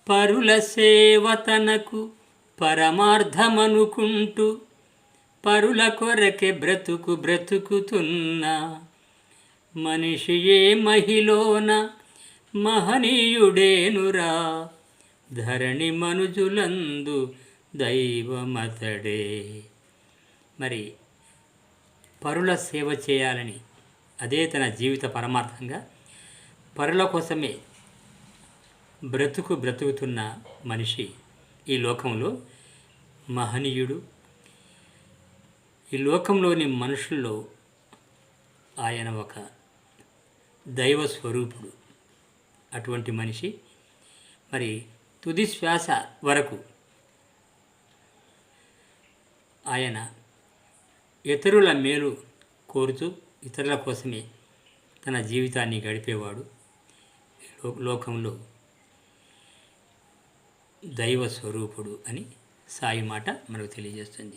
పరుల సేవ తనకు పరమార్థమనుకుంటూ పరుల కొరకే బ్రతుకుతున్న మనిషియే మహిలోన మహనీయుడేనురా. ధరణి మనుజులందు దైవమతడే. మరి పరుల సేవ చేయాలని అదే తన జీవిత పరమార్థంగా పరుల కోసమే బ్రతుకుతున్న మనిషి ఈ లోకంలో మహనీయుడు. ఈ లోకంలోని మనుషుల్లో ఆయన ఒక దైవ స్వరూపుడు. అటువంటి మనిషి మరి తుది శ్వాస వరకు ఆయన ఇతరుల మేలు కోరుతూ ఇతరుల కోసమే తన జీవితాన్ని గడిపేవాడు. లోకంలో దైవ స్వరూపుడు అని సాయి మాట మనకు తెలియజేస్తుంది.